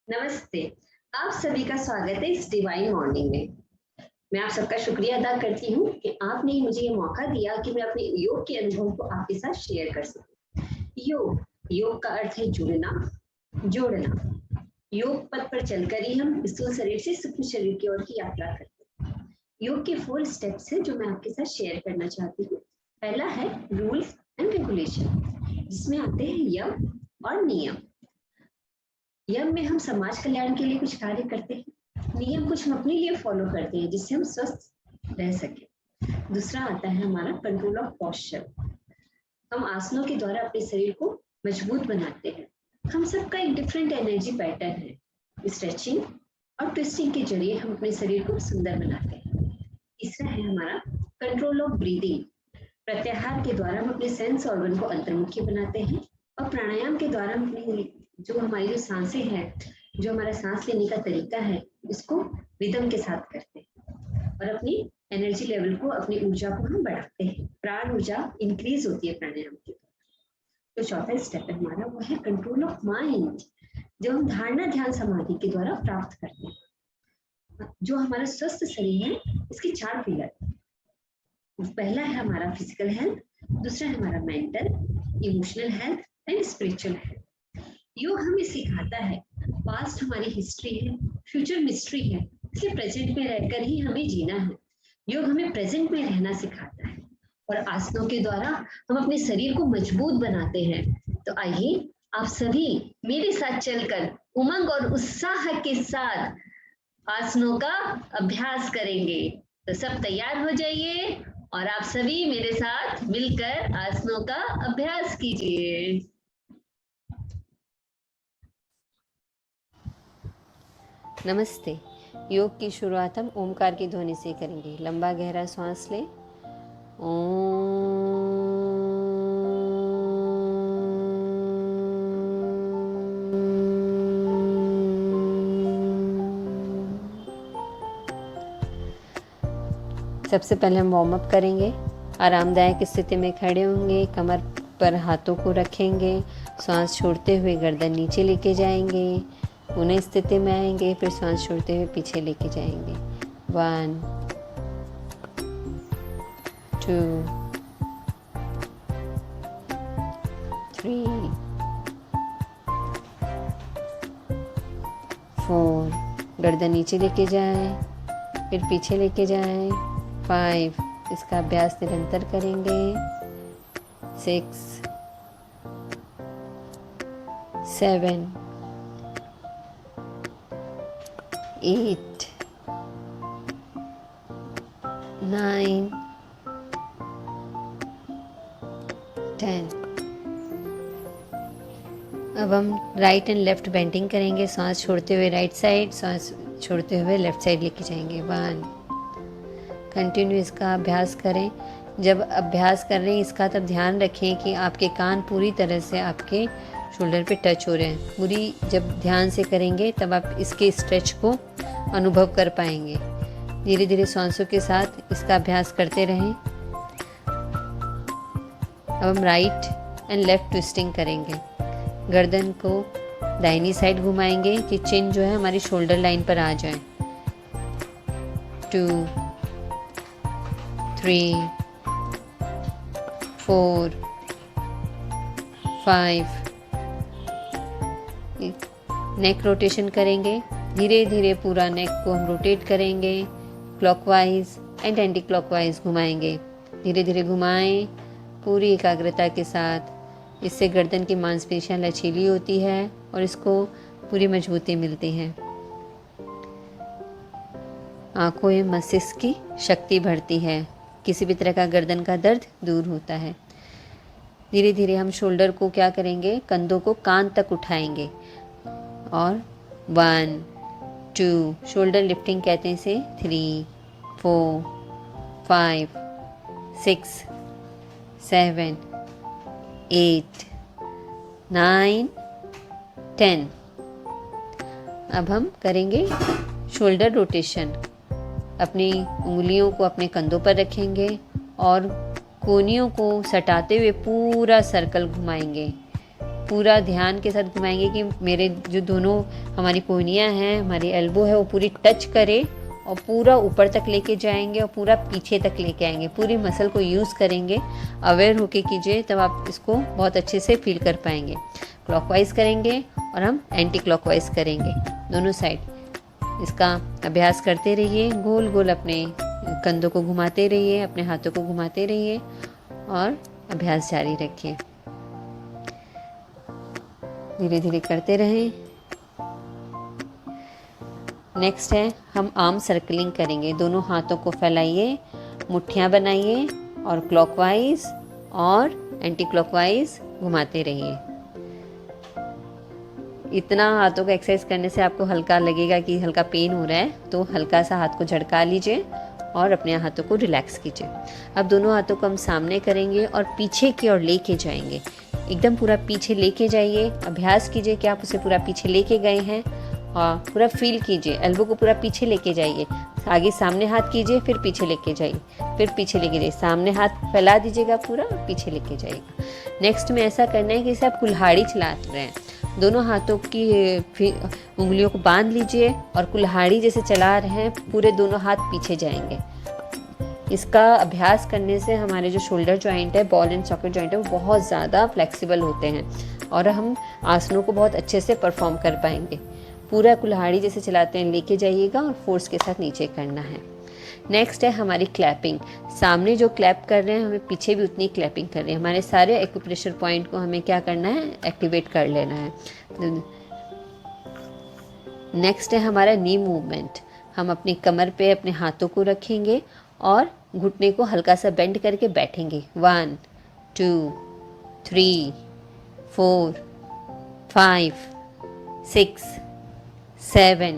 नमस्ते। आप सभी का स्वागत है इस डिवाइन मॉर्निंग में। मैं आप सबका शुक्रिया अदा करती हूँ कि आपने मुझे ये मौका दिया कि मैं अपने योग के अनुभव को आपके साथ शेयर कर सकूँ। योग योग का अर्थ है जुड़ना, जोड़ना। योग पथ पर चलकर ही हम स्थूल शरीर से सूक्ष्म शरीर की ओर की यात्रा करते हैं। योग के 4 स्टेप्स हैं जो मैं आपके साथ शेयर करना चाहती हूँ। पहला है रूल्स एंड रेगुलेशन, जिसमें आते हैं यम और नियम। यम में हम समाज कल्याण के लिए कुछ कार्य करते हैं, नियम कुछ हम अपने लिए फॉलो करते हैं जिससे हम स्वस्थ रह सके। दूसरा आता है हमारा कंट्रोल ऑफ पॉस्चर। हम आसनों के द्वारा अपने शरीर को मजबूत बनाते हैं। हम सबका एक डिफरेंट एनर्जी पैटर्न है। स्ट्रेचिंग और ट्विस्टिंग के जरिए हम अपने शरीर को सुंदर बनाते हैं। तीसरा है हमारा कंट्रोल ऑफ ब्रीदिंग। प्रत्याहार के द्वारा हम अपने सेंस ऑर्गन को अंतर्मुखी बनाते हैं और प्राणायाम के द्वारा हम अपनी जो हमारी जो सांसें हैं, जो हमारा सांस लेने का तरीका है, इसको रिदम के साथ करते हैं और अपनी एनर्जी लेवल को, अपनी ऊर्जा को हम बढ़ाते हैं। प्राण ऊर्जा इंक्रीज होती है प्राणायाम के द्वारा। तो चौथा स्टेप है हमारा, वो है कंट्रोल ऑफ माइंड, जो हम धारणा ध्यान समाधि के द्वारा प्राप्त करते हैं। जो हमारा स्वस्थ शरीर है, इसके 4 पिलर। पहला है हमारा फिजिकल हेल्थ, दूसरा है हमारा mental, emotional health and spiritual health. योग हमें सिखाता है पास्ट हमारी हिस्ट्री है, फ्यूचर मिस्ट्री है, इसलिए प्रेजेंट में रहकर ही हमें जीना है। योग हमें प्रेजेंट में रहना सिखाता है और आसनों के द्वारा हम अपने शरीर को मजबूत बनाते हैं। तो आइए आप सभी मेरे साथ चलकर उमंग और उत्साह के साथ आसनों का अभ्यास करेंगे। तो सब तैयार हो जाइए और आप सभी मेरे साथ मिलकर आसनों का अभ्यास कीजिए। नमस्ते। योग की शुरुआत हम ओमकार की ध्वनि से करेंगे। लंबा गहरा सांस लें। ओम। सबसे पहले हम वार्म अप करेंगे। आरामदायक स्थिति में खड़े होंगे, कमर पर हाथों को रखेंगे, सांस छोड़ते हुए गर्दन नीचे लेके जाएंगे, पुनः स्थिति में आएंगे, फिर सांस छोड़ते हुए पीछे लेके जाएंगे। 1 2 3 4, गर्दन नीचे लेके जाएं, फिर पीछे लेके जाएं। 5, इसका अभ्यास निरंतर करेंगे। 6 7 8 9 10। अब हम राइट एंड लेफ्ट बेंडिंग करेंगे। सांस छोड़ते हुए राइट साइड, सांस छोड़ते हुए लेफ्ट साइड लेके जाएंगे। 1, कंटिन्यू इसका अभ्यास करें। जब अभ्यास कर रहे हैं इसका, तब ध्यान रखें कि आपके कान पूरी तरह से आपके शोल्डर पे टच हो रहे हैं। पूरी जब ध्यान से करेंगे तब आप इसके स्ट्रेच को अनुभव कर पाएंगे। धीरे धीरे सांसों के साथ इसका अभ्यास करते रहें। अब हम राइट एंड लेफ्ट ट्विस्टिंग करेंगे। गर्दन को दाहिनी साइड घुमाएंगे कि चिन जो है हमारी शोल्डर लाइन पर आ जाए। 2 3 4 5। नेक रोटेशन करेंगे। धीरे धीरे पूरा नेक को हम रोटेट करेंगे, क्लॉकवाइज एंड एंटी क्लॉकवाइज घुमाएंगे। धीरे धीरे घुमाएं पूरी एकाग्रता के साथ। इससे गर्दन की मांसपेशियां लचीली होती है और इसको पूरी मजबूती मिलती है। आंखों एवं मस्तिष्क की शक्ति बढ़ती है। किसी भी तरह का गर्दन का दर्द दूर होता है। धीरे धीरे हम शोल्डर को क्या करेंगे, कंधों को कान तक उठाएंगे और 1 2, शोल्डर लिफ्टिंग कहते हैं इसे। 3 4 5 6 7 8 9 10। अब हम करेंगे शोल्डर रोटेशन। अपनी उंगलियों को अपने कंधों पर रखेंगे और कोहनियों को सटाते हुए पूरा सर्कल घुमाएंगे। पूरा ध्यान के साथ घुमाएंगे कि मेरे जो दोनों हमारी कोहनियाँ हैं, हमारी एल्बो है, वो पूरी टच करे और पूरा ऊपर तक लेके जाएंगे और पूरा पीछे तक लेके आएंगे। पूरी मसल को यूज़ करेंगे, अवेयर होके कीजिए, तब आप इसको बहुत अच्छे से फील कर पाएंगे। क्लॉकवाइज करेंगे और हम एंटी क्लॉकवाइज करेंगे दोनों साइड। इसका अभ्यास करते रहिए, गोल गोल अपने कंधों को घुमाते रहिए, अपने हाथों को घुमाते रहिए और अभ्यास जारी रखिए। धीरे धीरे करते रहें। नेक्स्ट है हम आर्म सर्कलिंग करेंगे। दोनों हाथों को फैलाइए, मुट्ठियाँ बनाइए और क्लॉकवाइज और एंटी क्लॉकवाइज घुमाते रहिए। इतना हाथों का एक्सरसाइज करने से आपको हल्का लगेगा कि हल्का पेन हो रहा है, तो हल्का सा हाथ को झटका लीजिए और अपने हाथों को रिलैक्स कीजिए। अब दोनों हाथों को हम सामने करेंगे और पीछे की ओर लेके जाएंगे। एकदम पूरा पीछे लेके जाइए। अभ्यास कीजिए कि आप उसे पूरा पीछे लेके गए हैं और पूरा फील कीजिए। एल्बो को पूरा पीछे लेके जाइए, आगे सामने हाथ कीजिए, फिर पीछे लेके जाइए, फिर पीछे लेके जाइए, सामने हाथ फैला दीजिएगा, पूरा पीछे लेके जाइएगा। नेक्स्ट में ऐसा करना है कि जैसे आप कुल्हाड़ी चला रहे हैं, दोनों हाथों की उंगलियों को बांध लीजिए और कुल्हाड़ी जैसे चला रहे हैं, पूरे दोनों हाथ पीछे जाएंगे। इसका अभ्यास करने से हमारे जो शोल्डर जॉइंट है, बॉल एंड सॉकेट जॉइंट है, वो बहुत ज़्यादा फ्लेक्सिबल होते हैं और हम आसनों को बहुत अच्छे से परफॉर्म कर पाएंगे। पूरा कुल्हाड़ी जैसे चलाते हैं लेके जाइएगा और फोर्स के साथ नीचे करना है। नेक्स्ट है हमारी क्लैपिंग। सामने जो क्लैप कर रहे हैं, हमें पीछे भी उतनी क्लैपिंग करनी है। हमारे सारे एक्यूप्रेशर पॉइंट को हमें क्या करना है, एक्टिवेट कर लेना है। नेक्स्ट है हमारा नी मूवमेंट। हम अपनी कमर पे अपने हाथों को रखेंगे और घुटने को हल्का सा बेंड करके बैठेंगे। 1 2 3 4 5 6 7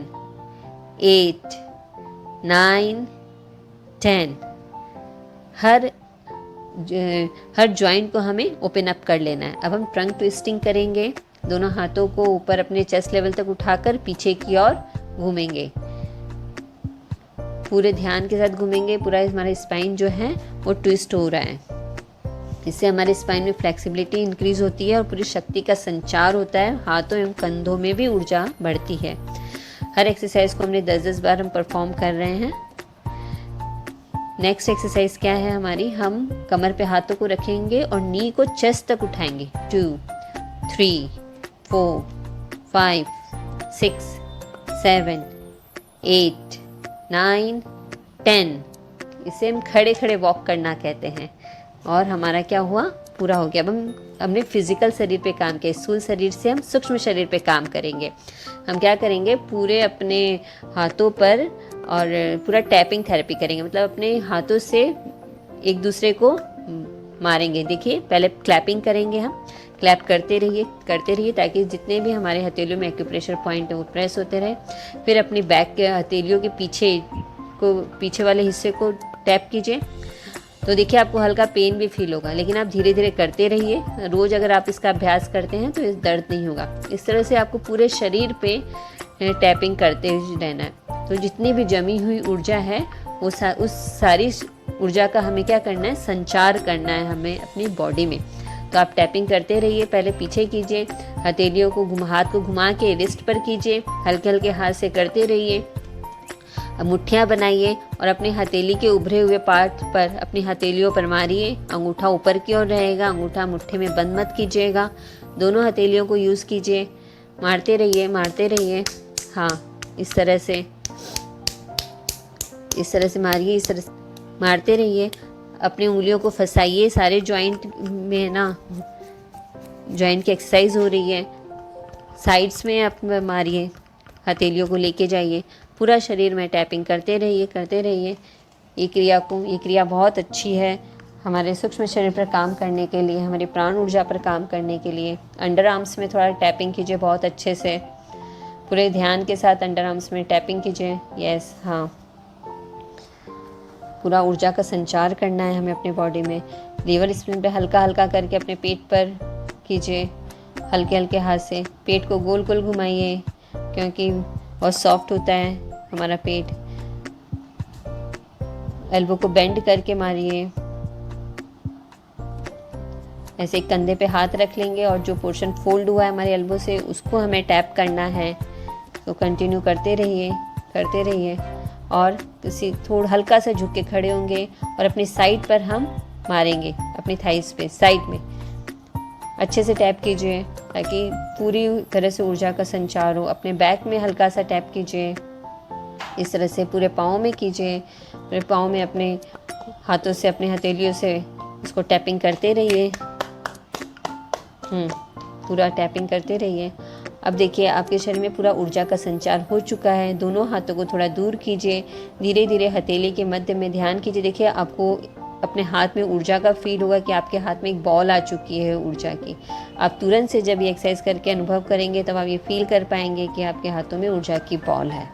8 9 10। हर जॉइंट को हमें ओपन अप कर लेना है। अब हम ट्रंक ट्विस्टिंग करेंगे। दोनों हाथों को ऊपर अपने चेस्ट लेवल तक उठाकर पीछे की ओर घूमेंगे। पूरे ध्यान के साथ घूमेंगे। पूरा हमारा स्पाइन जो है वो ट्विस्ट हो रहा है। इससे हमारे स्पाइन में फ्लेक्सिबिलिटी इंक्रीज होती है और पूरी शक्ति का संचार होता है। हाथों एवं कंधों में भी ऊर्जा बढ़ती है। हर एक्सरसाइज को हमने 10-10 बार हम परफॉर्म कर रहे हैं। नेक्स्ट एक्सरसाइज क्या है हमारी, हम कमर पे हाथों को रखेंगे और नी को चेस्ट तक उठाएंगे। 2 3 4 5 6 7 8 9 10। इसे हम खड़े खड़े वॉक करना कहते हैं। और हमारा क्या हुआ, पूरा हो गया। अब हमने फिजिकल शरीर पे काम किया, स्थूल शरीर से हम सूक्ष्म शरीर पे काम करेंगे। हम क्या करेंगे, पूरे अपने हाथों पर और पूरा टैपिंग थेरेपी करेंगे। मतलब अपने हाथों से एक दूसरे को मारेंगे। देखिए, पहले क्लैपिंग करेंगे, हम क्लैप करते रहिए ताकि जितने भी हमारे हथेलियों में एक्यूप्रेशर पॉइंट है वो प्रेस होते रहे। फिर अपनी बैक के हथेलियों के पीछे वाले हिस्से को टैप कीजिए। तो देखिए आपको हल्का पेन भी फील होगा, लेकिन आप धीरे धीरे करते रहिए। रोज़ अगर आप इसका अभ्यास करते हैं तो इस दर्द नहीं होगा। इस तरह से आपको पूरे शरीर पे टैपिंग करते रहना है। तो जितनी भी जमी हुई ऊर्जा है वो उस सारी ऊर्जा का हमें क्या करना है, संचार करना है हमें अपनी बॉडी में। तो आप टैपिंग करते रहिए। पहले पीछे कीजिए, हथेलियों को हाथ को घुमा के रिस्ट पर कीजिए, हल्के हल्के हाथ से करते रहिए। अब मुट्ठियाँ बनाइए और अपनी हथेली के उभरे हुए पार्ट पर अपनी हथेलियों पर मारिए। अंगूठा ऊपर की ओर रहेगा, अंगूठा मुट्ठी में बंद मत कीजिएगा। दोनों हथेलियों को यूज़ कीजिए, मारते रहिए। हाँ, इस तरह से मारिए, इस तरह से मारते रहिए। अपनी उंगलियों को फंसाइए सारे जॉइंट में ना, जॉइंट की एक्सरसाइज हो रही है। साइड्स में आप मारिए, हथेलियों को लेके जाइए। पूरा शरीर में टैपिंग करते रहिए। ये क्रिया बहुत अच्छी है हमारे सूक्ष्म शरीर पर काम करने के लिए, हमारी प्राण ऊर्जा पर काम करने के लिए। अंडर आर्म्स में थोड़ा टैपिंग कीजिए बहुत अच्छे से। पूरे ध्यान के साथ अंडर आर्म्स में टैपिंग कीजिए। यस, हाँ, पूरा ऊर्जा का संचार करना है हमें अपने बॉडी में। लीवर स्प्रिंग पे हल्का हल्का करके अपने पेट पर कीजिए, हल्के हल्के हाथ से। पेट को गोल गोल घुमाइए क्योंकि बहुत सॉफ्ट होता है हमारा पेट। एल्बो को बेंड करके मारिए। ऐसे कंधे पे हाथ रख लेंगे और जो पोर्शन फोल्ड हुआ है हमारे एल्बो से उसको हमें टैप करना है। तो कंटिन्यू करते रहिए और किसी थोड़ा हल्का सा झुक के खड़े होंगे और अपनी साइड पर हम मारेंगे, अपनी थाइस पे साइड में अच्छे से टैप कीजिए ताकि पूरी तरह से ऊर्जा का संचार हो। अपने बैक में हल्का सा टैप कीजिए, इस तरह से पूरे पाँव में कीजिए। पूरे पाँव में अपने हाथों से, अपने हथेलियों से उसको टैपिंग करते रहिए। पूरा टैपिंग करते रहिए। अब देखिए आपके शरीर में पूरा ऊर्जा का संचार हो चुका है। दोनों हाथों को थोड़ा दूर कीजिए, धीरे धीरे हथेली के मध्य में ध्यान कीजिए। देखिए आपको अपने हाथ में ऊर्जा का फील होगा कि आपके हाथ में एक बॉल आ चुकी है ऊर्जा की। आप तुरंत से जब ये एक्सरसाइज करके अनुभव करेंगे तब आप ये फील कर पाएंगे कि आपके हाथों में ऊर्जा की बॉल है।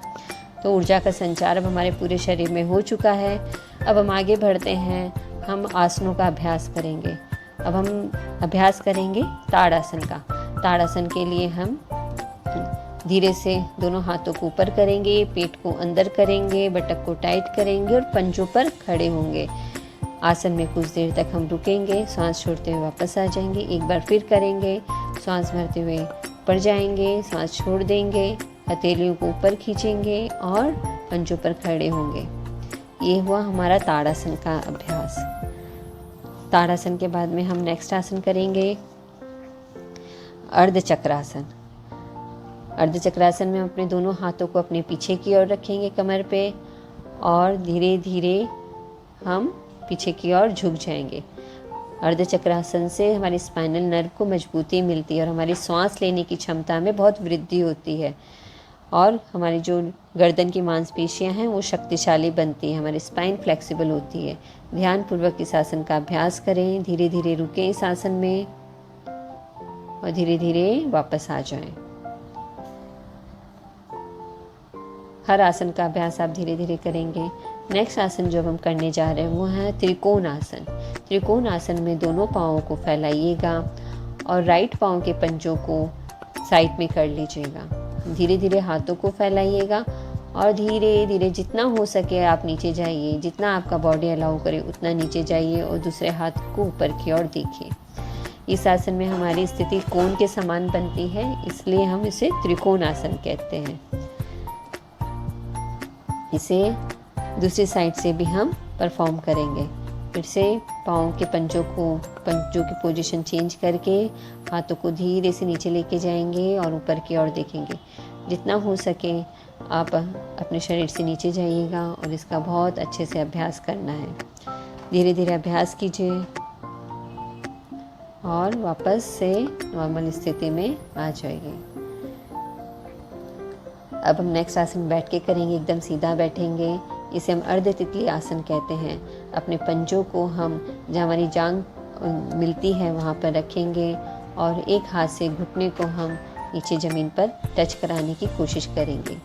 तो ऊर्जा का संचार अब हमारे पूरे शरीर में हो चुका है। अब हम आगे बढ़ते हैं, हम आसनों का अभ्यास करेंगे। अब हम अभ्यास करेंगे ताड़ासन का। ताड़ासन के लिए हम धीरे से दोनों हाथों को ऊपर करेंगे, पेट को अंदर करेंगे, बटक को टाइट करेंगे और पंजों पर खड़े होंगे। आसन में कुछ देर तक हम रुकेंगे, सांस छोड़ते हुए वापस आ जाएंगे। एक बार फिर करेंगे, सांस भरते हुए ऊपर जाएंगे, सांस छोड़ देंगे, हथेलियों को ऊपर खींचेंगे और पंजों पर खड़े होंगे। ये हुआ हमारा ताड़ासन का अभ्यास। ताड़ासन के बाद में हम नेक्स्ट आसन करेंगे अर्धचक्रासन। अर्धचक्रासन में हम अपने दोनों हाथों को अपने पीछे की ओर रखेंगे कमर पे और धीरे धीरे हम पीछे की ओर झुक जाएंगे। अर्धचक्रासन से हमारी स्पाइनल नर्व को मजबूती मिलती है और हमारी सांस लेने की क्षमता में बहुत वृद्धि होती है और हमारी जो गर्दन की मांसपेशियां हैं वो शक्तिशाली बनती है, हमारी स्पाइन फ्लेक्सिबल होती है। ध्यानपूर्वक इस आसन का अभ्यास करें, धीरे धीरे रुकें इस आसन में और धीरे धीरे वापस आ जाएं। हर आसन का अभ्यास आप धीरे धीरे करेंगे। नेक्स्ट आसन जो हम करने जा रहे हैं वो है त्रिकोण आसन। त्रिकोण आसन में दोनों पाँवों को फैलाइएगा और राइट पाँव के पंजों को साइड में कर लीजिएगा। धीरे धीरे हाथों को फैलाइएगा और धीरे धीरे जितना हो सके आप नीचे जाइए, जितना आपका बॉडी अलाउ करे उतना नीचे जाइए और दूसरे हाथ को ऊपर की ओर देखिए। इस आसन में हमारी स्थिति कोण के समान बनती है, इसलिए हम इसे त्रिकोण आसन कहते हैं। इसे दूसरी साइड से भी हम परफॉर्म करेंगे। फिर से पाँव के पंजों की पोजीशन चेंज करके हाथों को धीरे से नीचे लेके जाएंगे और ऊपर की ओर देखेंगे। जितना हो सके आप अपने शरीर से नीचे जाइएगा और इसका बहुत अच्छे से अभ्यास करना है। धीरे धीरे अभ्यास कीजिए और वापस से नॉर्मल स्थिति में आ जाइए। अब हम नेक्स्ट आसन बैठ के करेंगे, एकदम सीधा बैठेंगे। इसे हम अर्ध तितली आसन कहते हैं। अपने पंजों को हम जहाँ हमारी जांघ मिलती है वहाँ पर रखेंगे और एक हाथ से घुटने को हम नीचे ज़मीन पर टच कराने की कोशिश करेंगे।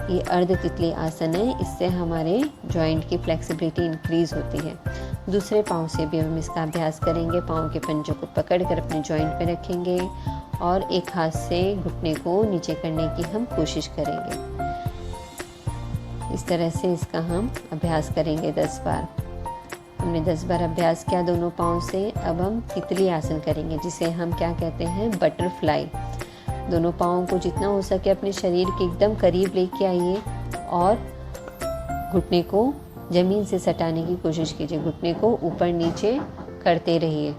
ये अर्ध तितली आसन है, इससे हमारे जॉइंट की फ्लेक्सिबिलिटी इंक्रीज होती है। दूसरे पाँव से भी हम इसका अभ्यास करेंगे। पाँव के पंजों को पकड़कर अपने जॉइंट पे रखेंगे और एक हाथ से घुटने को नीचे करने की हम कोशिश करेंगे। इस तरह से इसका हम अभ्यास करेंगे 10 बार। हमने 10 बार अभ्यास किया दोनों पाँव से। अब हम तितली आसन करेंगे, जिसे हम क्या कहते हैं, बटरफ्लाई। दोनों पाँवों को जितना हो सके अपने शरीर के एकदम करीब लेके आइए और घुटने को ज़मीन से सटाने की कोशिश कीजिए। घुटने को ऊपर नीचे करते रहिए।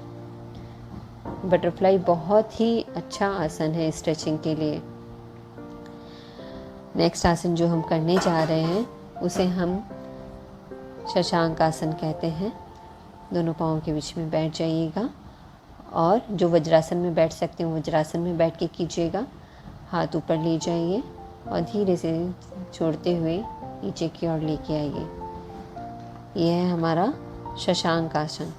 बटरफ्लाई बहुत ही अच्छा आसन है स्ट्रेचिंग के लिए। नेक्स्ट आसन जो हम करने जा रहे हैं उसे हम शशांक आसन कहते हैं। दोनों पाँवों के बीच में बैठ जाइएगा और जो वज्रासन में बैठ सकते हैं वज्रासन में बैठ के कीजिएगा। हाथ ऊपर ले जाइए और धीरे से छोड़ते हुए नीचे की ओर लेके आइए। यह है हमारा शशांक आसन।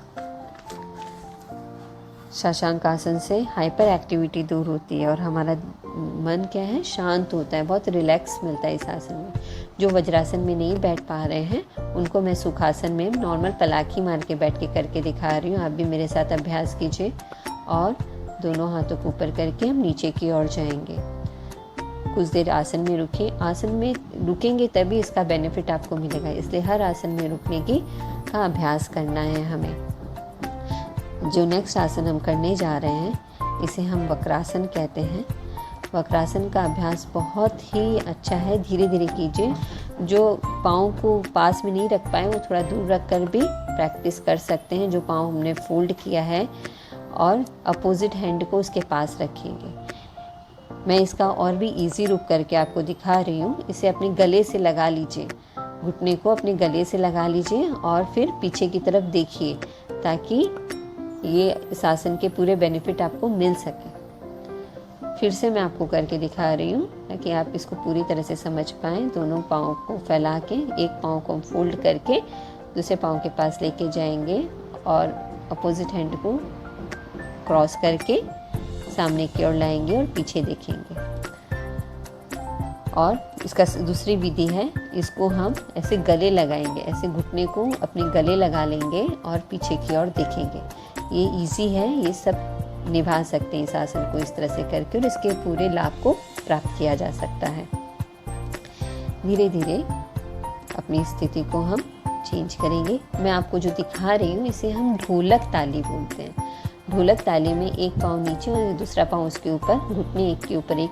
शशांक आसन से हाइपर एक्टिविटी दूर होती है और हमारा मन क्या है, शांत होता है, बहुत रिलैक्स मिलता है इस आसन में। जो वज्रासन में नहीं बैठ पा रहे हैं उनको मैं सुखासन में नॉर्मल पलाखी मार के बैठ के करके दिखा रही हूँ। आप भी मेरे साथ अभ्यास कीजिए और दोनों हाथों को ऊपर करके हम नीचे की ओर जाएंगे। कुछ देर आसन में रुकिए। आसन में रुकेंगे तभी इसका बेनिफिट आपको मिलेगा, इसलिए हर आसन में रुकने का अभ्यास करना है हमें। जो नेक्स्ट आसन हम करने जा रहे हैं इसे हम वक्रासन कहते हैं। वक्रासन का अभ्यास बहुत ही अच्छा है, धीरे धीरे कीजिए। जो पाँव को पास में नहीं रख पाए वो थोड़ा दूर रख कर भी प्रैक्टिस कर सकते हैं। जो पाँव हमने फोल्ड किया है और अपोजिट हैंड को उसके पास रखेंगे। मैं इसका और भी इजी रूप करके आपको दिखा रही हूँ। इसे अपने गले से लगा लीजिए, घुटने को अपने गले से लगा लीजिए और फिर पीछे की तरफ देखिए, ताकि ये इस आसन के पूरे बेनिफिट आपको मिल सके। फिर से मैं आपको करके दिखा रही हूँ ताकि आप इसको पूरी तरह से समझ पाएँ। दोनों पाँव को फैला के एक पाँव को हम फोल्ड करके दूसरे पाँव के पास लेके जाएंगे और अपोजिट हैंड को क्रॉस करके सामने की ओर लाएंगे और पीछे देखेंगे। और इसका दूसरी विधि है, इसको हम ऐसे गले लगाएंगे, ऐसे घुटने को अपने गले लगा लेंगे और पीछे की ओर देखेंगे। ये इजी है, ये सब निभा सकते हैं इस आसन को इस तरह से करके और इसके पूरे लाभ को प्राप्त किया जा सकता है। धीरे धीरे अपनी स्थिति को हम चेंज करेंगे। मैं आपको जो दिखा रही हूँ इसे हम ढोलक ताली बोलते हैं। ढोलक ताली में एक पाँव नीचे और दूसरा पाँव उसके ऊपर, घुटने एक के ऊपर एक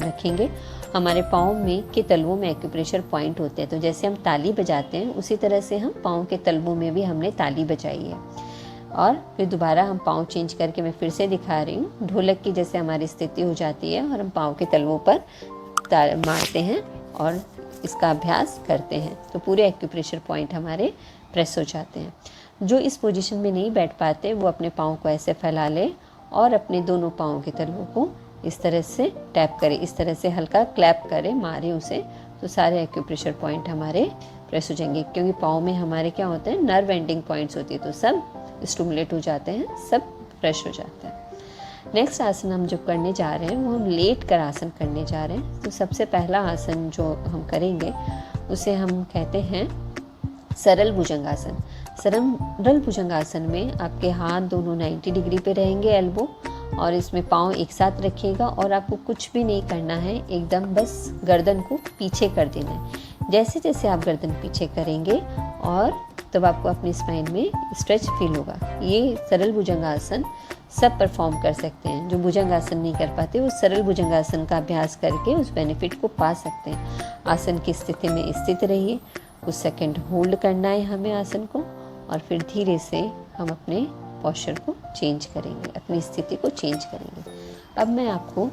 रखेंगे। हमारे पाँव में के तलवों में एक्यूप्रेशर पॉइंट होते हैं, तो जैसे हम ताली बजाते हैं उसी तरह से हम पाँव के तलवों में भी हमने ताली बजाई है। और फिर दोबारा हम पाँव चेंज करके मैं फिर से दिखा रही हूँ। ढोलक की जैसे हमारी स्थिति हो जाती है और हम पाँव के तलवों पर मारते हैं और इसका अभ्यास करते हैं, तो पूरे एक्यूप्रेशर पॉइंट हमारे प्रेस हो जाते हैं। जो इस पोजीशन में नहीं बैठ पाते वो अपने पाँव को ऐसे फैला ले और अपने दोनों पाँव के तलवों को इस तरह से टैप करें, इस तरह से हल्का क्लैप करें, मारे उसे, तो सारे एक्यूप्रेशर पॉइंट हमारे प्रेस हो जाएंगे। क्योंकि पाँव में हमारे क्या होते हैं, नर्व एंडिंग पॉइंट्स होती है, तो सब स्टिमुलेट हो जाते हैं, सब फ्रेश हो जाता है। नेक्स्ट आसन हम जो करने जा रहे हैं वो हम लेट कर आसन करने जा रहे हैं। तो सबसे पहला आसन जो हम करेंगे उसे हम कहते हैं सरल भुजंगासन। सरल भुजंगासन में आपके हाथ दोनों 90 डिग्री पे रहेंगे, एल्बो, और इसमें पाँव एक साथ रखिएगा और आपको कुछ भी नहीं करना है, एकदम बस गर्दन को पीछे कर देना है। जैसे जैसे आप गर्दन पीछे करेंगे और तब आपको अपनी स्पाइन में स्ट्रेच फील होगा। ये सरल भुजंगासन सब परफॉर्म कर सकते हैं। जो भुजंगासन नहीं कर पाते वो सरल भुजंगासन का अभ्यास करके उस बेनिफिट को पा सकते हैं। आसन की स्थिति में स्थित रहिए, कुछ सेकंड होल्ड करना है हमें आसन को और फिर धीरे से हम अपने पोस्चर को चेंज करेंगे, अपनी स्थिति को चेंज करेंगे। अब मैं आपको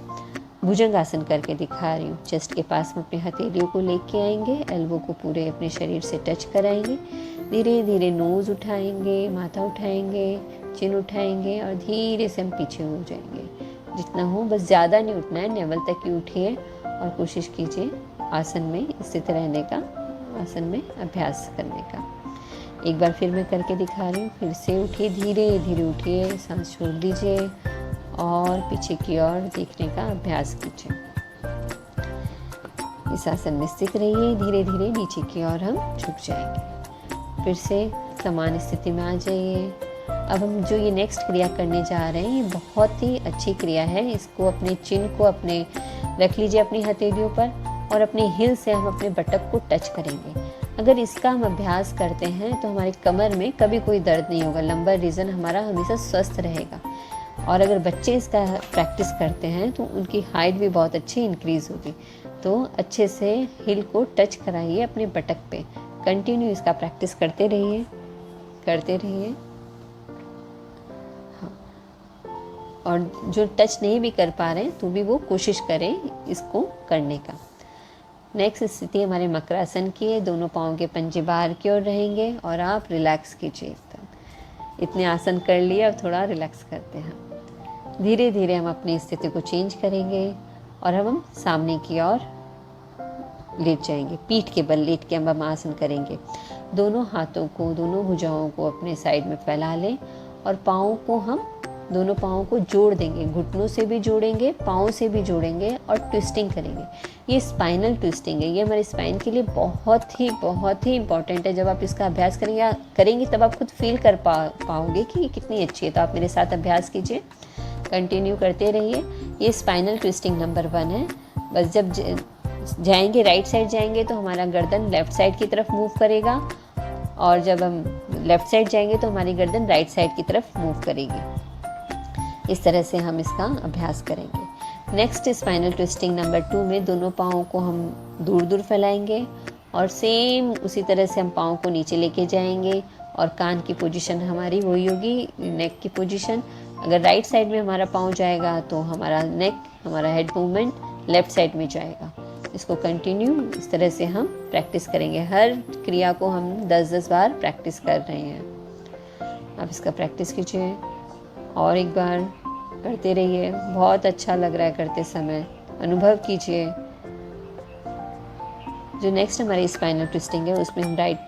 भुजंगासन करके दिखा रही हूँ। चेस्ट के पास में अपने हथेलियों को लेके आएंगे, एल्बो को पूरे अपने शरीर से टच कराएंगे, धीरे धीरे नोज़ उठाएंगे, माथा उठाएंगे, चिन उठाएंगे और धीरे से हम पीछे हो जाएंगे। जितना हो, बस ज़्यादा नहीं उठना है, नेवल तक ही उठिए और कोशिश कीजिए आसन में स्थित रहने का, आसन में अभ्यास करने का। एक बार फिर मैं करके दिखा रही हूँ। फिर से उठिए, धीरे धीरे उठिए, सांस छोड़ दीजिए और पीछे की ओर देखने का अभ्यास कीजिए। इस आसन में स्थित रहिए, धीरे धीरे नीचे की ओर हम झुक जाएंगे। फिर से समान स्थिति में आ जाइए। अब हम जो ये नेक्स्ट क्रिया करने जा रहे हैं ये बहुत ही अच्छी क्रिया है। इसको अपने चिन को अपने रख लीजिए अपनी हथेलियों पर और अपने हिल से हम अपने बटक को टच करेंगे। अगर इसका हम अभ्यास करते हैं तो हमारी कमर में कभी कोई दर्द नहीं होगा, लंबर रीजन हमारा हमेशा स्वस्थ रहेगा। और अगर बच्चे इसका प्रैक्टिस करते हैं तो उनकी हाइट भी बहुत अच्छी इंक्रीज़ होगी। तो अच्छे से हिल को टच कराइए अपने बटक पे, कंटिन्यू इसका प्रैक्टिस करते रहिए, करते रहिए। हाँ, और जो टच नहीं भी कर पा रहे हैं तो भी वो कोशिश करें इसको करने का। नेक्स्ट स्थिति हमारे मकरासन की है। दोनों पाँव के पंजे बाहर की ओर रहेंगे और आप रिलैक्स कीजिए एकदम। इतने आसन कर लिए, अब थोड़ा रिलैक्स करते हैं। धीरे धीरे हम अपनी स्थिति को चेंज करेंगे और हम सामने की ओर लेट जाएंगे। पीठ के बल लेट के हम आसन करेंगे। दोनों हाथों को, दोनों भुजाओं को अपने साइड में फैला लें और पाँव को हम दोनों पाँव को जोड़ देंगे, घुटनों से भी जोड़ेंगे, पाँव से भी जोड़ेंगे और ट्विस्टिंग करेंगे। ये स्पाइनल ट्विस्टिंग है, ये हमारे स्पाइन के लिए बहुत ही इंपॉर्टेंट है। जब आप इसका अभ्यास करेंगे तब आप खुद फील कर पाओगे कि ये कितनी अच्छी है। तो आप मेरे साथ अभ्यास कीजिए, कंटिन्यू करते रहिए। ये स्पाइनल ट्विस्टिंग नंबर 1 है। बस जब जाएंगे राइट साइड जाएंगे तो हमारा गर्दन लेफ्ट साइड की तरफ मूव करेगा और जब हम लेफ़्ट साइड जाएंगे तो हमारी गर्दन राइट साइड की तरफ मूव करेगी। इस तरह से हम इसका अभ्यास करेंगे। नेक्स्ट स्पाइनल ट्विस्टिंग नंबर 2 में दोनों पाँवों को हम दूर दूर फैलाएंगे और सेम उसी तरह से हम पाँव को नीचे लेके जाएंगे और कान की पोजीशन हमारी वही होगी, नेक की पोजीशन। अगर राइट साइड में हमारा पाँव जाएगा तो हमारा नेक, हमारा हेड मूवमेंट लेफ़्ट साइड में जाएगा। इसको कंटिन्यू इस तरह से हम प्रैक्टिस करेंगे। हर क्रिया को हम 10-10 बार प्रैक्टिस कर रहे हैं। आप इसका प्रैक्टिस कीजिए और एक बार करते रहिए। बहुत अच्छा लग रहा है करते समय, अनुभव कीजिए। जो नेक्स्ट हमारी स्पाइनल ट्विस्टिंग है उसमें हम राइट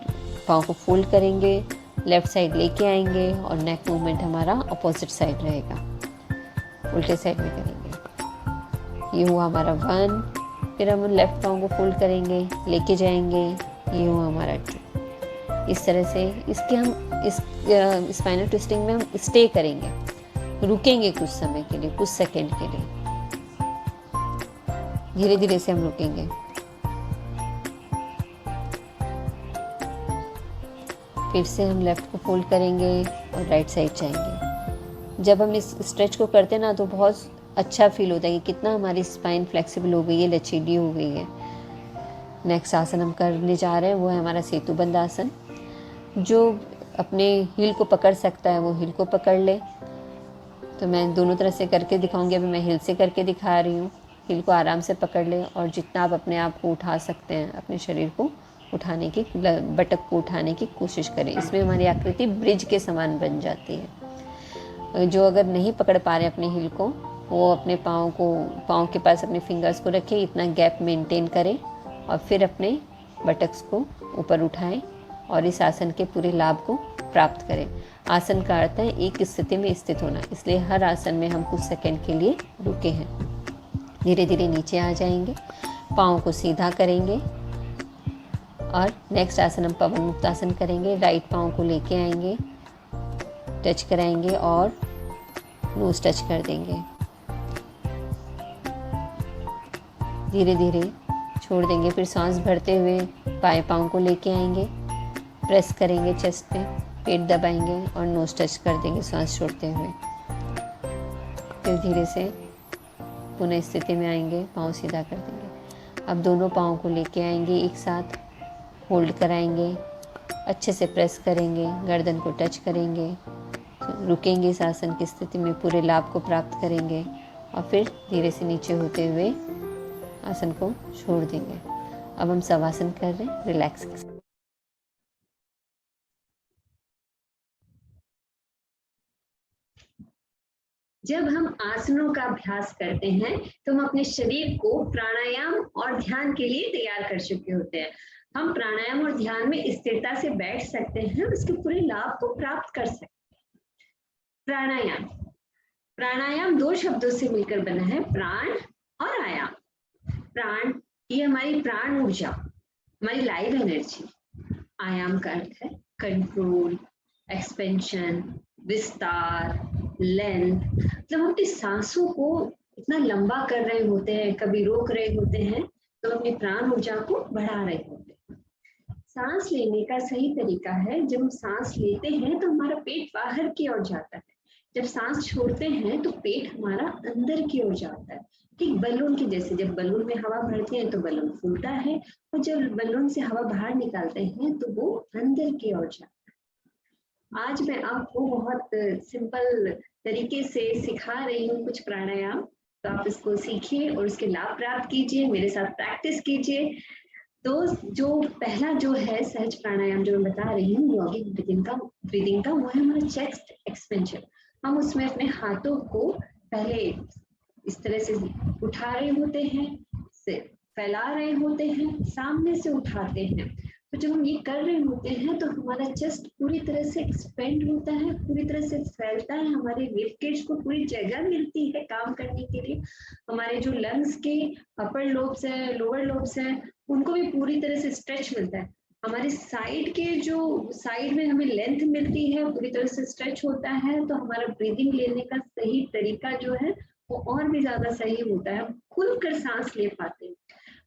पाँव को फोल्ड करेंगे, लेफ़्ट साइड लेके आएंगे और नेक मूवमेंट हमारा अपोजिट साइड रहेगा, उल्टे साइड में करेंगे। ये हुआ हमारा 1। फिर हम लेफ़्ट पाँव को फोल्ड करेंगे, लेके जाएंगे, ये हुआ हमारा 2। इस तरह से इसके हम इस स्पाइनल ट्विस्टिंग में हम स्टे करेंगे, रुकेंगे कुछ समय के लिए, कुछ सेकंड के लिए। धीरे धीरे से हम रुकेंगे। फिर से हम लेफ़्ट को फोल्ड करेंगे और राइट साइड जाएंगे। जब हम इस स्ट्रेच को करते हैं ना तो बहुत अच्छा फील होता है कि कितना हमारी स्पाइन फ्लेक्सिबल हो गई है, लचीली हो गई है। नेक्स्ट आसन हम करने जा रहे हैं वो है हमारा सेतुबंद आसन। जो अपने हील को पकड़ सकता है वो हील को पकड़ ले। तो मैं दोनों तरह से करके दिखाऊंगी। अभी मैं हील से करके दिखा रही हूँ। हील को आराम से पकड़ ले और जितना आप अपने आप को उठा सकते हैं, अपने शरीर को उठाने की, बटक को उठाने की कोशिश करें। इसमें हमारी आकृति ब्रिज के समान बन जाती है। जो अगर नहीं पकड़ पा रहे अपने हील को, वो अपने पाँव के पास अपने फिंगर्स को रखें, इतना गैप मेंटेन करें और फिर अपने बटक्स को ऊपर उठाएं और इस आसन के पूरे लाभ को प्राप्त करें। आसन का अर्थ है एक स्थिति में स्थित होना, इसलिए हर आसन में हम कुछ सेकंड के लिए रुके हैं। धीरे धीरे नीचे आ जाएंगे, पाँव को सीधा करेंगे और नेक्स्ट आसन हम पवन मुक्त आसन करेंगे। राइट पाँव को लेके आएंगे, टच कराएंगे और नोज टच कर देंगे। धीरे धीरे छोड़ देंगे। फिर सांस भरते हुए बाएं पाँव को लेके आएंगे, प्रेस करेंगे चेस्ट पे, पेट दबाएंगे और नोज टच कर देंगे सांस छोड़ते हुए। फिर धीरे से पुनः स्थिति में आएंगे, पाँव सीधा कर देंगे। अब दोनों पाँव को लेके आएंगे, एक साथ होल्ड कराएंगे, अच्छे से प्रेस करेंगे, गर्दन को टच करेंगे, रुकेंगे इस आसन की स्थिति में, पूरे लाभ को प्राप्त करेंगे और फिर धीरे से नीचे होते हुए आसन को छोड़ देंगे। अब हम शवासन कर रहे हैं, रिलैक्स। जब हम आसनों का अभ्यास करते हैं तो हम अपने शरीर को प्राणायाम और ध्यान के लिए तैयार कर चुके होते हैं। हम प्राणायाम और ध्यान में स्थिरता से बैठ सकते हैं, उसके पूरे लाभ को प्राप्त कर सकते हैं। प्राणायाम 2 शब्दों से मिलकर बना है, प्राण और आयाम। प्राण ये हमारी प्राण ऊर्जा, हमारी लाइव एनर्जी। आयाम का अर्थ है कंट्रोल, एक्सपेंशन, विस्तार, लेंथ। मतलब हम अपनी सांसों को इतना लंबा कर रहे होते हैं, कभी रोक रहे होते हैं, तो अपनी प्राण ऊर्जा को बढ़ा रहे होते हैं। सांस लेने का सही तरीका है, जब हम सांस लेते हैं तो हमारा पेट बाहर की ओर जाता है, जब सांस छोड़ते हैं तो पेट हमारा अंदर की ओर जाता है। ठीक बलून की जैसे, जब बलून में हवा भरते हैं तो बलून फूलता है और जब बलून से हवा बाहर निकालते हैं तो वो अंदर की ओर जाता है। आज मैं आपको बहुत सिंपल तरीके से सिखा रही हूँ कुछ प्राणायाम, तो आप इसको सीखिए और उसके लाभ प्राप्त कीजिए, मेरे साथ प्रैक्टिस कीजिए। तो जो पहला जो है सहज प्राणायाम जो मैं बता रही हूँ, यौगिक ब्रीदिंग का वो है हमारा चेस्ट एक्सपेंशन। हम उसमें अपने हाथों को पहले इस तरह से उठा रहे होते हैं, फैला रहे होते हैं, सामने से उठाते हैं। तो जब हम ये कर रहे होते हैं तो हमारा चेस्ट पूरी तरह से एक्सपेंड होता है, पूरी तरह से फैलता है, हमारे रिब केज को पूरी जगह मिलती है काम करने के लिए। हमारे जो लंग्स के अपर लोब्स है, लोअर लोब्स है, उनको भी पूरी तरह से स्ट्रेच मिलता है। हमारे साइड के जो साइड में हमें लेंथ मिलती है, पूरी तरह से स्ट्रेच होता है, तो हमारा ब्रीदिंग लेने का सही तरीका जो है वो और भी ज्यादा सही होता है, खुलकर सांस ले पाते हैं।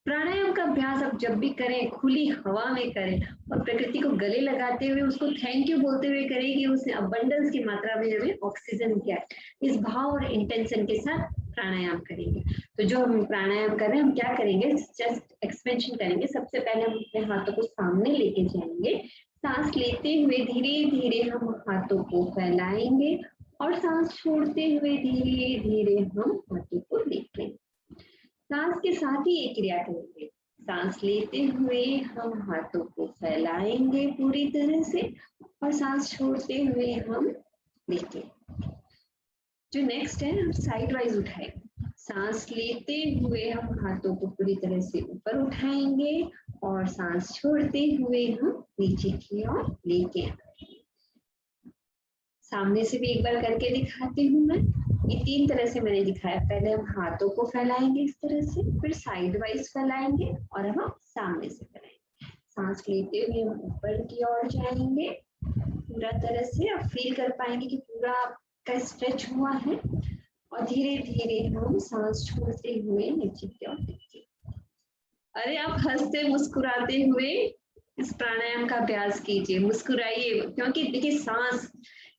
प्राणायाम का अभ्यास आप जब भी करें खुली हवा में करें और प्रकृति को गले लगाते हुए उसको थैंक यू बोलते हुए करें कि उसने अबंडेंस की मात्रा में हमें ऑक्सीजन किया है। इस भाव और इंटेंशन के साथ प्राणायाम करेंगे। तो जो हम प्राणायाम कर रहे हैं हम क्या करेंगे, जस्ट एक्सपेंशन करेंगे। सबसे पहले हम अपने हाथों को सामने लेके जाएंगे, सांस लेते हुए धीरे धीरे हम हाथों को फैलाएंगे और सांस छोड़ते हुए धीरे धीरे हम हाथों को लेंगे। सांस के साथ ही एक क्रिया करेंगे। सांस लेते हुए हम हाथों को फैलाएंगे पूरी तरह से और सांस छोड़ते हुए हम लेंगे। जो नेक्स्ट है हम साइड वाइज उठाएंगे। सांस लेते हुए हम हाथों को पूरी तरह से ऊपर उठाएंगे और सांस छोड़ते हुए हम नीचे की ओर लेके आएंगे। सामने से भी एक बार करके दिखाती हूँ मैं। ये 3 तरह से मैंने दिखाया। पहले हम हाथों को फैलाएंगे इस तरह से, फिर साइड वाइज फैलाएंगे और हम सामने से फैलाएंगे। सांस लेते हुए हम ऊपर की ओर जाएंगे पूरा तरह से। आप फील कर पाएंगे कि पूरा आपका स्ट्रेच हुआ है और धीरे धीरे हम सांस छोड़ते हुए नीचे की ओर देखिए। अरे आप हंसते मुस्कुराते हुए इस प्राणायाम का अभ्यास कीजिए, मुस्कुराइए, क्योंकि देखिए सांस,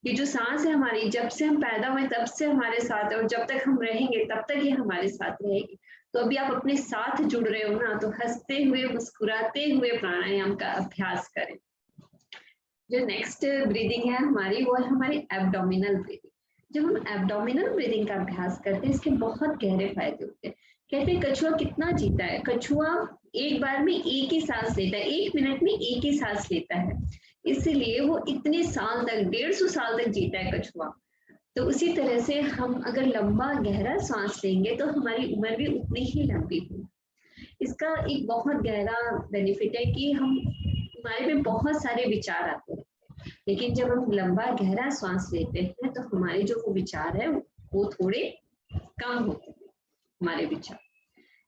ये जो सांस है हमारी, जब से हम पैदा हुए तब से हमारे साथ है और जब तक हम रहेंगे तब तक ये हमारे साथ रहेगी। तो अभी आप अपने साथ जुड़ रहे हो ना, तो हंसते हुए मुस्कुराते हुए प्राणायाम का अभ्यास करें। जो नेक्स्ट ब्रीदिंग है हमारी, वो है हमारी एब्डोमिनल ब्रीदिंग। जब हम एब्डोमिनल ब्रीदिंग का अभ्यास करते हैं इसके बहुत गहरे फायदे होते हैं। कहते हैं कछुआ कितना जीता है, कछुआ एक बार में एक ही सांस लेता है, 1 मिनट में एक ही सांस लेता है, इसलिए वो इतने साल तक, 150 साल तक जीता है कछुआ। तो उसी तरह से हम अगर लंबा गहरा सांस लेंगे तो हमारी उम्र भी उतनी ही लंबी होगी। इसका एक बहुत गहरा बेनिफिट है कि हम, हमारे में बहुत सारे विचार आते हैं, लेकिन जब हम लंबा गहरा सांस लेते हैं तो हमारे जो वो विचार है वो थोड़े कम होते हैं हमारे विचार।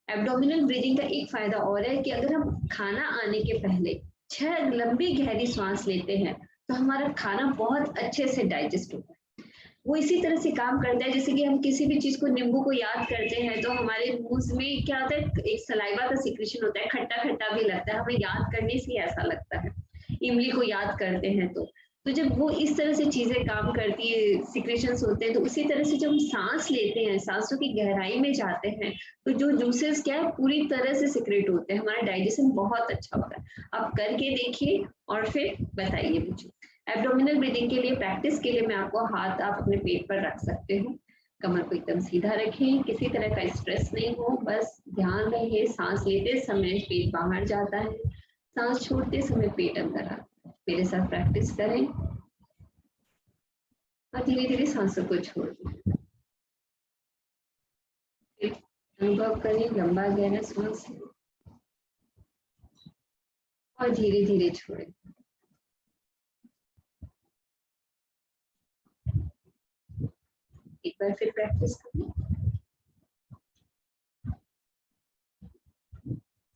एब्डोमिनल ब्रीदिंग का एक फायदा और है कि अगर हम खाना आने के पहले 6 लंबी गहरी सांस लेते हैं तो हमारा खाना बहुत अच्छे से डाइजेस्ट होता है। वो इसी तरह से काम करता है जैसे कि हम किसी भी चीज को, नींबू को याद करते हैं तो हमारे मुंह में क्या होता है, एक सलाइवा का सिक्रेशन होता है, खट्टा खट्टा भी लगता है, हमें याद करने से ऐसा लगता है। इमली को याद करते हैं तो जब वो इस तरह से चीजें काम करती है, सिक्रेशंस होते हैं, तो उसी तरह से जब हम सांस लेते हैं, सांसों की गहराई में जाते हैं, तो जो जूसेस क्या है पूरी तरह से सिक्रेट होते हैं, हमारा डाइजेशन बहुत अच्छा होता है। आप करके देखिए और फिर बताइए मुझे। एब्डोमिनल ब्रीदिंग के लिए, प्रैक्टिस के लिए मैं आपको हाथ आप अपने पेट पर रख सकते हो, कमर को एकदम सीधा रखें, किसी तरह का स्ट्रेस नहीं हो, बस ध्यान रहे सांस लेते समय पेट बाहर जाता है, सांस छोड़ते समय पेट अंदर आता है। मेरे साथ प्रैक्टिस करें और धीरे धीरे सांसों को छोड़ दें। अनुभव करें लंबा गहरा सांस और धीरे धीरे छोड़ें। एक बार फिर प्रैक्टिस करें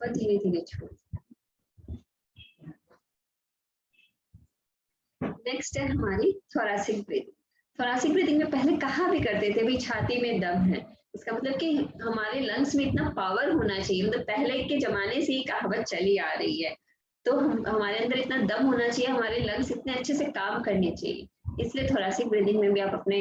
और धीरे धीरे छोड़ें। नेक्स्ट है हमारी थोरैसिक ब्रीदिंग। थोरैसिक ब्रीदिंग में पहले कहा भी करते थे भाई छाती में दम है, इसका मतलब कि हमारे लंग्स में इतना पावर होना चाहिए, मतलब पहले के जमाने से ही कहावत चली आ रही है, तो हमारे अंदर इतना दम होना चाहिए, हमारे लंग्स इतने अच्छे से काम करने चाहिए। इसलिए थोरैसिक ब्रीदिंग में भी आप अपने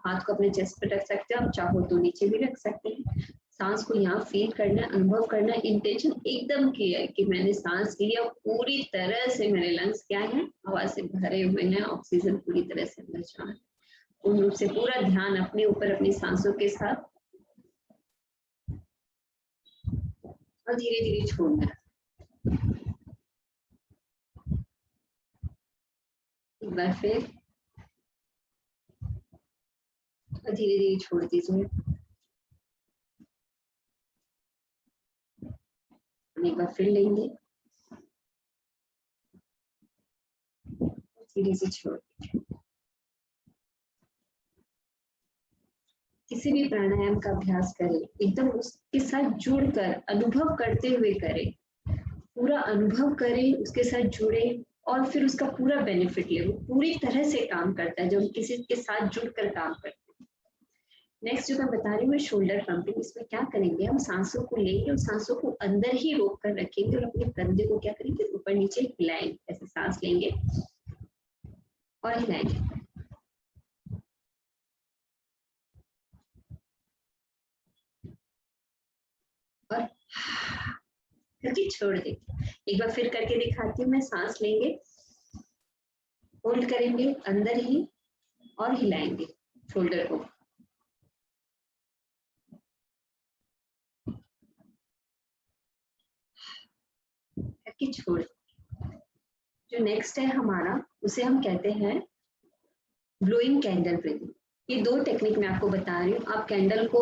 हाथ को अपने चेस्ट पर रख सकते हो, आप चाहो तो नीचे भी रख सकते हैं। सांस को यहाँ फील करना, अनुभव करना, इंटेंशन एकदम क्लियर कि मैंने सांस लिया, पूरी तरह से मेरे लंग्स क्या है, हवा से भरे हुए हैं, ऑक्सीजन पूरी तरह से अंदर जा रहा है। पूर्ण रूप से पूरा ध्यान अपने ऊपर, अपनी सांसों के साथ, और धीरे धीरे छोड़ना। एक बार फिर और धीरे धीरे छोड़ दीजिए। एक बार फिर लेंगे, धीरे से छोड़ दीजिए। किसी भी प्राणायाम का अभ्यास करें एकदम उसके साथ जुड़कर अनुभव करते हुए करें, पूरा अनुभव करें, उसके साथ जुड़े और फिर उसका पूरा बेनिफिट ले। वो पूरी तरह से काम करता है जब हम किसी के साथ जुड़कर काम करते हैं। नेक्स्ट जो मैं बता रही हूँ शोल्डर पंपिंग। इसमें क्या करेंगे, हम सांसों को लेंगे और सांसों को अंदर ही रोक कर रखेंगे और अपने कंधे को क्या करेंगे, ऊपर नीचे हिलाएंगे। ऐसे सांस लेंगे और हिलाएंगे और करके छोड़ देंगे। एक बार फिर करके दिखाती हूँ मैं। सांस लेंगे, होल्ड करेंगे अंदर ही और हिलाएंगे शोल्डर को। करके छोड़। जो नेक्स्ट है हमारा, उसे हम कहते हैं ब्लोइंग कैंडल ब्रीथिंग। ये दो टेक्निक मैं आपको बता रही हूँ। आप कैंडल को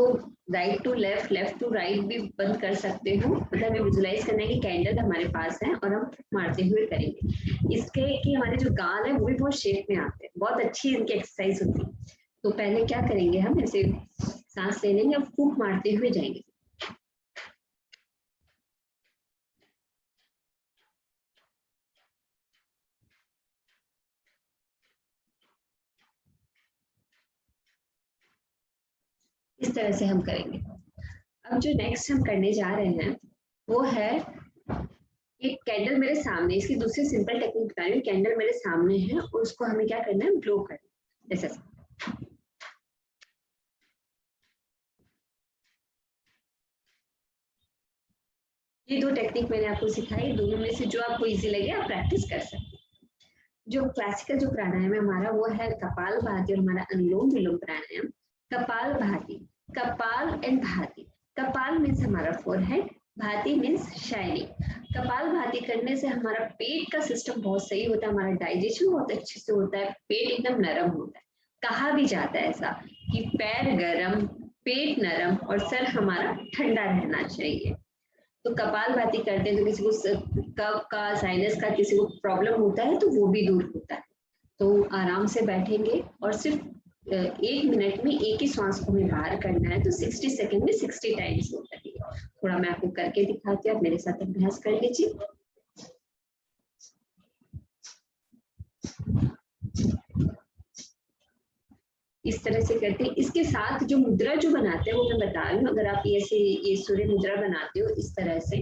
right to left, left to right भी बंद कर सकते हो। मतलब हमें विजुलाइज करना है कि कैंडल हमारे पास है और हम मारते हुए करेंगे। इसके कि हमारे जो गाल है वो भी बहुत शेप में आते हैं। बहुत अच्छी इनकी एक्सरसाइज होती है। तो पहले क्या करेंगे, हम ऐसे सांस ले लेंगे और फूंक मारते हुए जाएंगे। इस तरह से हम करेंगे। अब जो नेक्स्ट हम करने जा रहे हैं वो है, एक कैंडल मेरे सामने, इसकी दूसरी सिंपल टेक्निक बता रही हूँ। कैंडल मेरे सामने है और उसको हमें क्या करना है, ब्लो करना है। जैसे ये दो टेक्निक मैंने आपको सिखाई। दोनों में से जो आपको इजी लगे आप प्रैक्टिस कर सकते हैं। जो क्लासिकल जो प्राणायाम है हमारा वो है कपाल भाती और हमारा अनुलोम विलोम प्राणायाम। कपाल भाती, कपाल एंड भाती। कपाल मीन्स हमारा फोरहेड, भाती मीन्स शाइनिंग। कपाल भाती करने से हमारा पेट का सिस्टम बहुत सही होता है, हमारा डाइजेशन बहुत अच्छे से होता है, पेट एकदम नरम होता है। कहा भी जाता है ऐसा कि पैर गरम, पेट नरम और सर हमारा ठंडा रहना चाहिए। तो कपाल भाती करते हैं तो किसी को कफ का, साइनस का किसी को प्रॉब्लम होता है तो वो भी दूर होता है। तो आराम से बैठेंगे और सिर्फ 1 मिनट में एक ही श्वास को हमें बाहर करना है। तो 60 सेकंड में 60 टाइम्स होता है। थोड़ा मैं आपको करके दिखाती हूँ, आप मेरे साथ अभ्यास कर लीजिए। इस तरह से करते हैं। इसके साथ जो मुद्रा जो बनाते हैं वो मैं बता रही हूँ। अगर आप ये सूर्य मुद्रा बनाते हो इस तरह से,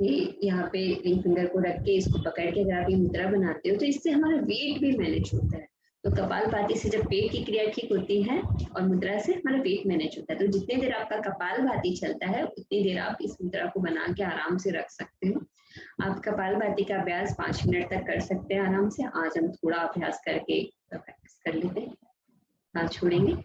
ये यहाँ पे रिंग फिंगर को रख के इसको पकड़ के अगर आप ये मुद्रा बनाते हो तो इससे हमारा वेट भी मैनेज होता है। तो कपालभाति से जब पेट की क्रिया ठीक होती है और मुद्रा से हमारा वेट मैनेज होता है। तो जितनी देर आपका कपालभाति चलता है उतनी देर आप इस मुद्रा को बना के आराम से रख सकते हो। आप कपालभाति का अभ्यास 5 मिनट तक कर सकते हैं आराम से। आज हम थोड़ा अभ्यास करके प्रैक्टिस कर लेते हैं। सांस छोड़ेंगे,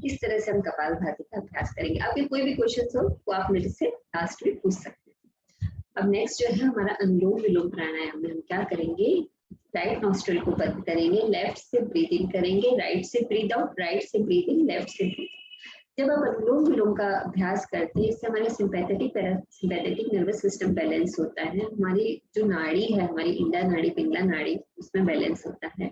इस तरह से हम कपालभाति का अभ्यास करेंगे। आपके कोई भी क्वेश्चन हो तो आप मेरे से लास्ट में पूछ सकते हैं। अब नेक्स्ट जो है हमारा अनुलोम विलोम प्राणायाम में हम क्या करेंगे, राइट नॉस्ट्रल को बंद करेंगे, लेफ्ट से ब्रीथ इन करेंगे, राइट से ब्रीथ आउट, राइट से ब्रीथ इन, लेफ्ट से ब्रीथ। जब आप अनुलोम विलोम का अभ्यास करते हैं इससे हमारे सिंपैथेटिक नर्वस सिस्टम बैलेंस होता है। हमारी जो नाड़ी है, हमारी इंडा नाड़ी, पिंगला नाड़ी, उसमें बैलेंस होता है।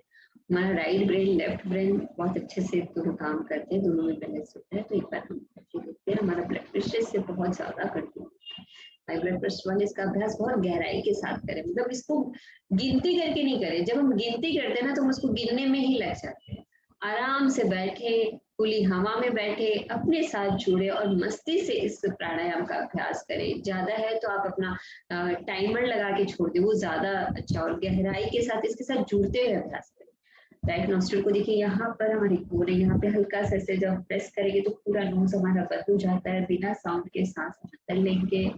हमारा राइट ब्रेन, लेफ्ट ब्रेन बहुत अच्छे से दोनों काम करते हैं, दोनों में बैलेंस होता है। तो एक बार हम करके देखते हैं। हमारा ब्लड प्रेशर से बहुत ज्यादा कंट्रोल होता है। हाई ब्लड प्रेशर वाले इसका अभ्यास बहुत गहराई के साथ करें। मतलब इसको गिनती करके नहीं करें। जब हम गिनती करते हैं ना तो हम उसको गिनने में ही लग जाते हैं। आराम से बैठे, खुली हवा में बैठे, अपने साथ जुड़े और मस्ती से इस प्राणायाम का अभ्यास करें। ज्यादा है तो आप अपना टाइमर लगा के छोड़ दें, वो ज्यादा अच्छा। और गहराई के साथ इसके साथ जुड़ते हुए अभ्यास करें। राइट नॉस्ट्रल को देखिए, यहाँ पर हमारी पूरे यहाँ पे हल्का सा ऐसे जब प्रेस करेंगे तो पूरा नोज हमारा बंद हो जाता है। बिना साउंड के सांस अंदर लेंगे,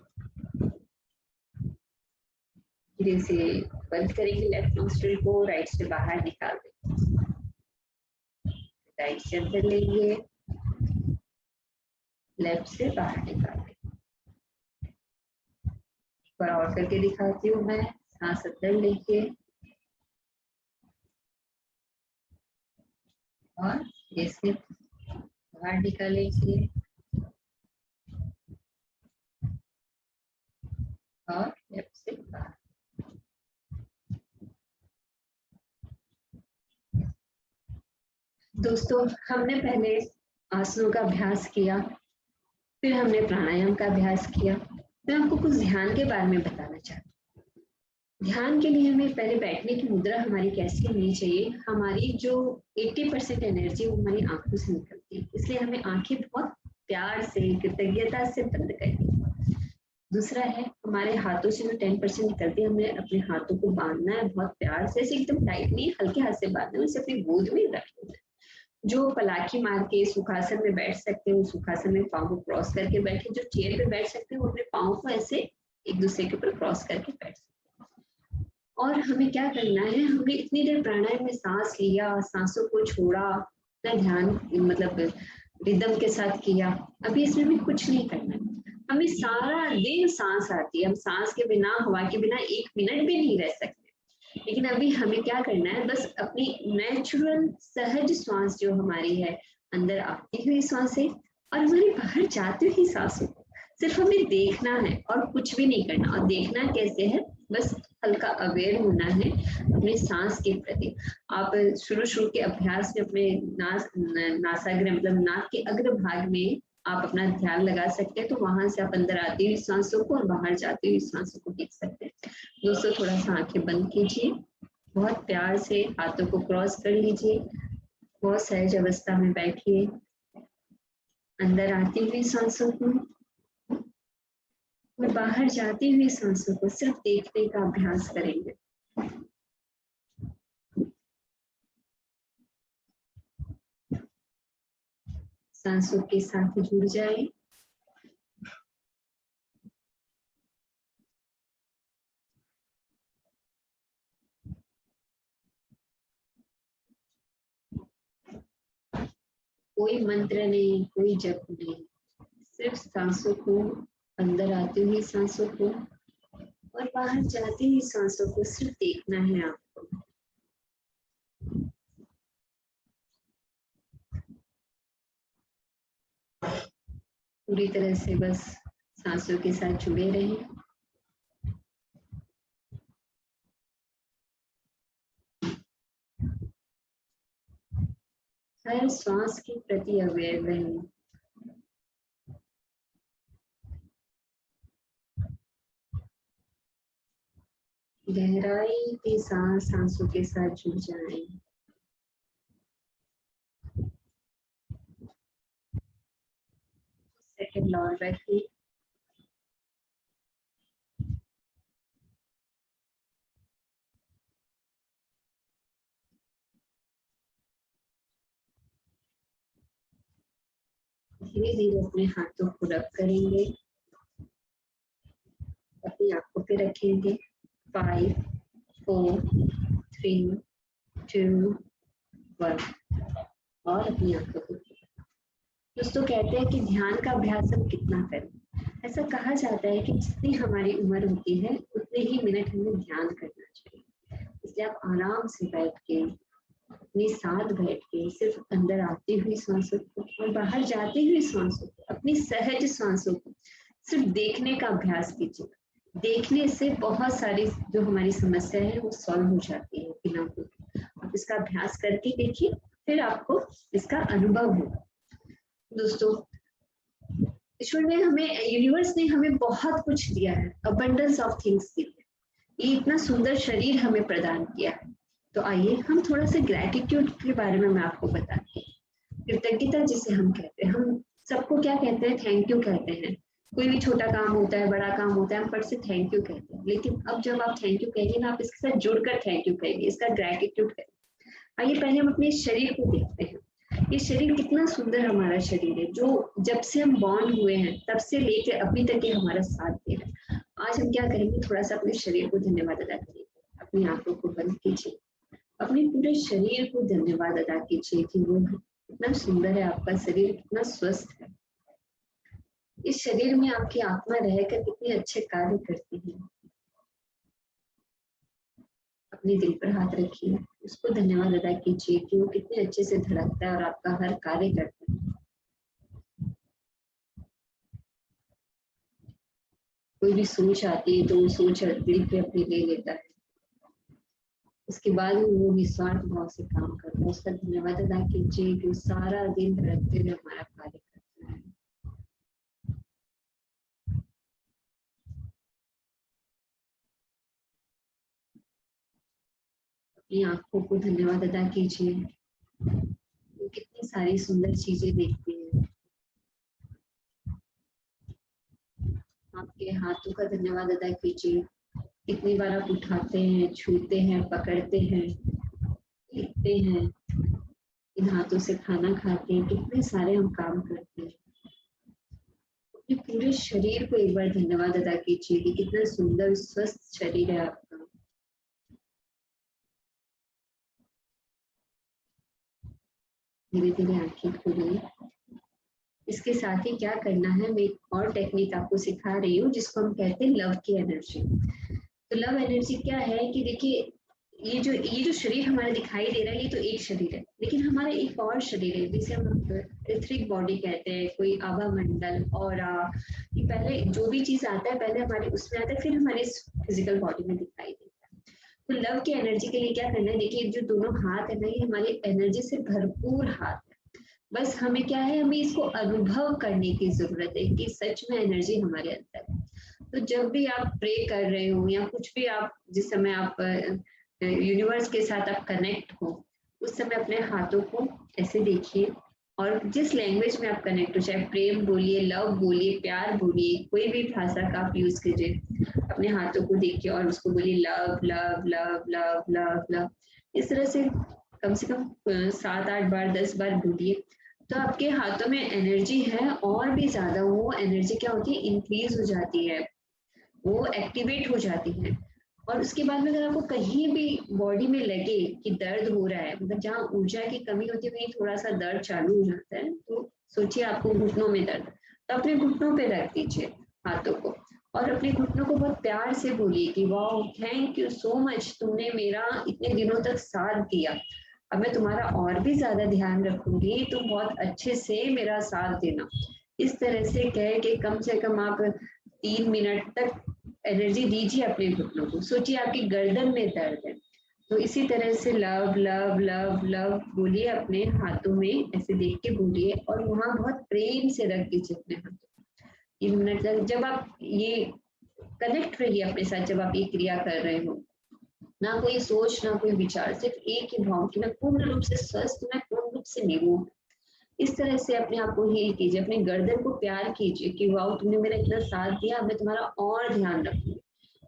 धीरे से बंद करेंगे लेफ्ट नॉस्ट्रल को, राइट से बाहर निकाल देंगे। राइट से अंदर लेंगे, लेफ्ट से बाहर निकाल देंगे। एक बार और करके दिखाती हूँ मैं। सांस अंदर लेंगे और इससे बाहर निकालेंगे और लेफ्ट से बाहर। दोस्तों, हमने पहले आसनों का अभ्यास किया, फिर हमने प्राणायाम का अभ्यास किया। मैं आपको कुछ ध्यान के बारे में बताना चाहती हूँ। ध्यान के लिए हमें पहले बैठने की मुद्रा हमारी कैसी होनी चाहिए। हमारी जो 80% एनर्जी वो हमारी आंखों से निकलती है, इसलिए हमें आंखें बहुत प्यार से कृतज्ञता से बंद करनी है। दूसरा है हमारे हाथों से जो 10% निकलती है, हमें अपने हाथों को बांधना है बहुत प्यार से, ऐसे एकदम टाइट नहीं, हल्के हाथ से बांधना है, उसे अपनी गोद में रखना है। जो पलाखी मार के सुखासन में बैठ सकते हो, सुखासन में पाँव को क्रॉस करके बैठे। जो चेयर पे बैठ सकते हो, अपने पाँव को ऐसे एक दूसरे के ऊपर क्रॉस करके बैठ सकते हो। और हमें क्या करना है, हमने इतनी देर प्राणायाम में सांस लिया, सांसों को छोड़ा, अपना ध्यान मतलब रिदम के साथ किया। अभी इसमें भी कुछ नहीं करना है। हमें सारा दिन सांस आती है, हम सांस के बिना, हवा के बिना 1 मिनट भी नहीं रह सकते। लेकिन अभी हमें क्या करना है, बस अपनी नेचुरल सहज श्वास जो हमारी है, अंदर आती हुई सांसें और हमारी बाहर जाती हुई सांसों को सिर्फ हमें देखना है और कुछ भी नहीं करना। और देखना कैसे है, बस हल्का अवेयर होना है अपने सांस के प्रति। आप शुरू के अभ्यास में अपने नासाग्र मतलब नाक के अग्र भाग में आप अपना ध्यान लगा सकते हैं, तो वहां से आप अंदर आती हुई सांसों को और बाहर जाती हुई सांसों को देख सकते हैं। दोस्तों थोड़ा सा आंखें बंद कीजिए, बहुत प्यार से हाथों को क्रॉस कर लीजिए, बहुत सहज अवस्था में बैठिए। अंदर आती हुई सांसों को और बाहर जाती हुई सांसों को सिर्फ देखने का अभ्यास करेंगे। सांसों के साथ जुड़ जाए। कोई मंत्र नहीं, कोई जप नहीं, सिर्फ सांसों को, अंदर आती हुई सांसों को और बाहर जाती हुई सांसों को सिर्फ देखना है आपको। पूरी तरह से बस सांसों के साथ जुड़े रहें। हर श्वास के प्रति अवेयर रहें। गहराई के साथ सांसों के साथ जुड़ जाएं। सेकंड और बैठिए। धीरे धीरे अपने हाथों को रब करेंगे, अपनी आंखों पे रखेंगे। 5 4 3 2 1 और अपनी आंखों को। दोस्तों कहते हैं कि ध्यान का अभ्यास हम कितना करें। ऐसा कहा जाता है कि जितनी हमारी उम्र होती है उतने ही मिनट हमें ध्यान करना चाहिए। इसलिए आप आराम से बैठ के, अपने साथ बैठ के सिर्फ अंदर आती हुई सांसों को और बाहर जाती हुई सांसों को, अपनी सहज सांसों को सिर्फ देखने का अभ्यास कीजिए। देखने से बहुत सारी जो हमारी समस्या है वो सॉल्व हो जाती है बिना भूखे। आप इसका अभ्यास करके देखिए, फिर आपको इसका अनुभव होगा। दोस्तों ईश्वर ने हमें, यूनिवर्स ने हमें बहुत कुछ दिया है, अबंडेंस ऑफ थिंग्स दी है। ये इतना सुंदर शरीर हमें प्रदान किया है। तो आइए हम थोड़ा सा ग्रैटिट्यूड के बारे में मैं आपको बताती हूँ। कृतज्ञता जिसे हम कहते हैं, हम सबको क्या कहते हैं, थैंक यू कहते हैं। कोई भी छोटा काम होता है, बड़ा काम होता है, हम फट से थैंक यू कहते हैं। लेकिन अब जब आप थैंक यू कहेंगे ना, आप इसके साथ जुड़कर थैंक यू कहेंगे, इसका ग्रैटिट्यूड कहेंगे। आइए पहले हम अपने शरीर को देखते हैं। ये शरीर कितना सुंदर हमारा शरीर है, जो जब से हम बॉर्न हुए हैं तब से लेकर अभी तक ये हमारा साथ दे रहा है। आज हम क्या करेंगे, थोड़ा सा अपने शरीर को धन्यवाद अदा करेंगे। अपनी आंखों को बंद कीजिए, अपने पूरे शरीर को धन्यवाद अदा कीजिए कि वो कितना सुंदर है, आपका शरीर कितना स्वस्थ है। इस शरीर में आपकी आत्मा रहकर कितने अच्छे कार्य करती है। अपने दिल पर हाथ रखिए, उसको धन्यवाद अदा कीजिए कि वो कितने अच्छे से धड़कता है और आपका हर कार्य करता है। कोई भी सोच आती है तो वो सोच दिल पे अपने ले लेता है, उसके बाद वो निस्वार्थ भाव से काम करता है। उसका धन्यवाद अदा कीजिए कि वो सारा दिन धड़कते हुए हमारा कार्य करता है। अपनी आंखों को धन्यवाद अदा कीजिए, वो कितनी सारी सुंदर चीजें देखती हैं। आपके हाथों का धन्यवाद अदा कीजिए, कितनी बार आप उठाते हैं, छूते हैं, पकड़ते हैं, लिखते हैं, इन हाथों से खाना खाते हैं, कितने सारे हम काम करते हैं। अपने पूरे शरीर को एक बार धन्यवाद अदा कीजिए कि कितना सुंदर स्वस्थ शरीर है आपका। धीरे धीरे आंखें खोलिए। इसके साथ ही क्या करना है, मैं एक और टेक्निक आपको सिखा रही हूँ जिसको हम कहते हैं लव की एनर्जी। तो लव एनर्जी क्या है कि देखिए, ये जो शरीर हमारा दिखाई दे रहा है, ये तो एक शरीर है, लेकिन हमारा एक और शरीर है जिसे हम एथरिक बॉडी कहते हैं, कोई आभा मंडल और ये पहले जो भी चीज आता है पहले हमारे उसमें आता है, फिर हमारे फिजिकल बॉडी में दिखाई देता है। तो लव की एनर्जी के लिए क्या करना है, देखिए जो दोनों हाथ है ना, ये हमारी एनर्जी से भरपूर हाथ है। बस हमें क्या है, हमें इसको अनुभव करने की जरूरत है कि सच में एनर्जी हमारे अंदर है। तो जब भी आप प्रे कर रहे हो या कुछ भी आप, जिस समय आप यूनिवर्स के साथ आप कनेक्ट हो, उस समय अपने हाथों को ऐसे देखिए और जिस लैंग्वेज में आप कनेक्ट हो, चाहे प्रेम बोलिए, लव बोलिए, प्यार बोलिए, कोई भी भाषा का आप यूज कीजिए, अपने हाथों को देखिए और उसको बोलिए love love love love love love. इस तरह से कम 7 8 बार 10 बार बोलिए, तो आपके हाथों में एनर्जी है और भी ज्यादा वो एनर्जी क्या होती है, इंक्रीज हो जाती है, वो एक्टिवेट हो जाती है। और उसके बाद में अगर आपको कहीं भी बॉडी में लगे कि दर्द हो रहा है, मतलब जहाँ ऊर्जा की कमी होती है वहीं थोड़ा सा दर्द चालू हो जाता है, तो सोचिए आपको घुटनों में दर्द, तो अपने घुटनों पे रख दीजिए हाथों को और अपने घुटनों को बहुत प्यार से बोलिए कि वाह, थैंक यू सो मच, तुमने मेरा इतने दिनों तक साथ दिया, अब मैं तुम्हारा और भी ज्यादा ध्यान रखूंगी, तुम बहुत अच्छे से मेरा साथ देना। इस तरह से कह के कम से कम आप 3 मिनट तक एनर्जी दीजिए अपने घुटनों को। सोचिए आपकी गर्दन में दर्द है, तो इसी तरह से लव लव लव लव बोलिए, अपने हाथों में ऐसे देख के बोलिए और वहां बहुत प्रेम से रख दीजिए अपने हाथों। 3 मिनट तक जब आप ये कनेक्ट रहिए अपने साथ, जब आप ये क्रिया कर रहे हो, ना कोई सोच ना कोई विचार, सिर्फ एक ही भाव कि मैं पूर्ण रूप से स्वस्थ हूं, मैं पूर्ण रूप से निरोग। इस तरह से अपने आप को हील कीजिए, अपने गर्दन को प्यार कीजिए कि वाह, तुमने मेरा इतना साथ दिया, मैं तुम्हारा और ध्यान रखूंगी।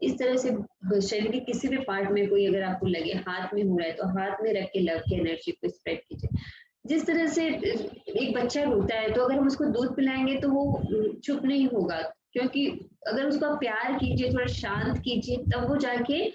इस तरह से शरीर के किसी भी पार्ट में कोई अगर आपको लगे, हाथ में हो रहा है तो हाथ में रख के लव की एनर्जी को स्प्रेड कीजिए। जिस तरह से एक बच्चा रोता है तो अगर हम उसको दूध पिलाएंगे तो वो चुप नहीं होगा, क्योंकि अगर उसको आप प्यार कीजिए, थोड़ा शांत कीजिए, तब वो जाके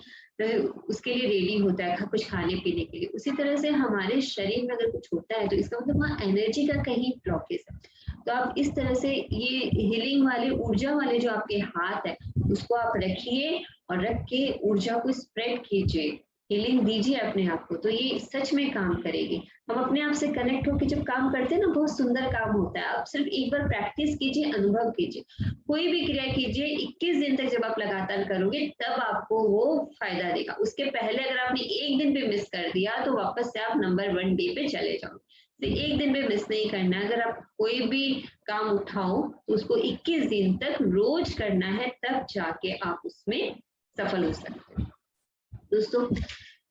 उसके लिए रेडी होता है कुछ खाने पीने के लिए। उसी तरह से हमारे शरीर में अगर कुछ होता है तो इसका मतलब वहाँ एनर्जी का कहीं ब्लॉकेज है। तो आप इस तरह से ये हीलिंग वाले, ऊर्जा वाले जो आपके हाथ है उसको आप रखिए और रख के ऊर्जा को स्प्रेड कीजिए, हीलिंग दीजिए अपने आप को, तो ये सच में काम करेगी। हम अपने आप से कनेक्ट होकर जब काम करते हैं ना, बहुत सुंदर काम होता है। आप सिर्फ एक बार प्रैक्टिस कीजिए, अनुभव कीजिए, कोई भी क्रिया कीजिए, 21 दिन तक जब आप लगातार करोगे तब आपको वो फायदा देगा। उसके पहले अगर आपने एक दिन भी मिस कर दिया तो वापस से आप नंबर 1 डे पे चले जाओ। तो एक दिन भी मिस नहीं करना। अगर आप कोई भी काम उठाओ तो उसको 21 दिन तक रोज करना है, तब जाके आप उसमें सफल हो सकते हैं। दोस्तों,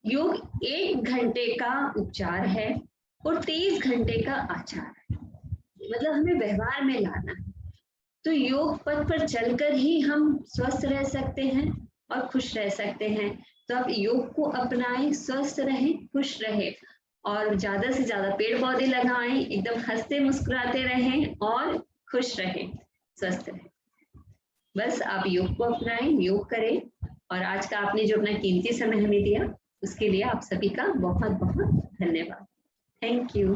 योग 1 घंटे का उपचार है और 23 घंटे का आचार है, मतलब हमें व्यवहार में लाना है। तो योग पथ पर चलकर ही हम स्वस्थ रह सकते हैं और खुश रह सकते हैं। तो आप योग को अपनाएं, स्वस्थ रहें, खुश रहें और ज्यादा से ज्यादा पेड़ पौधे लगाएं, एकदम हंसते मुस्कुराते रहें और खुश रहें, स्वस्थ रहें। बस आप योग को अपनाएं, योग करें। और आज का आपने जो अपना कीमती समय हमें दिया उसके लिए आप सभी का बहुत बहुत धन्यवाद। Thank you.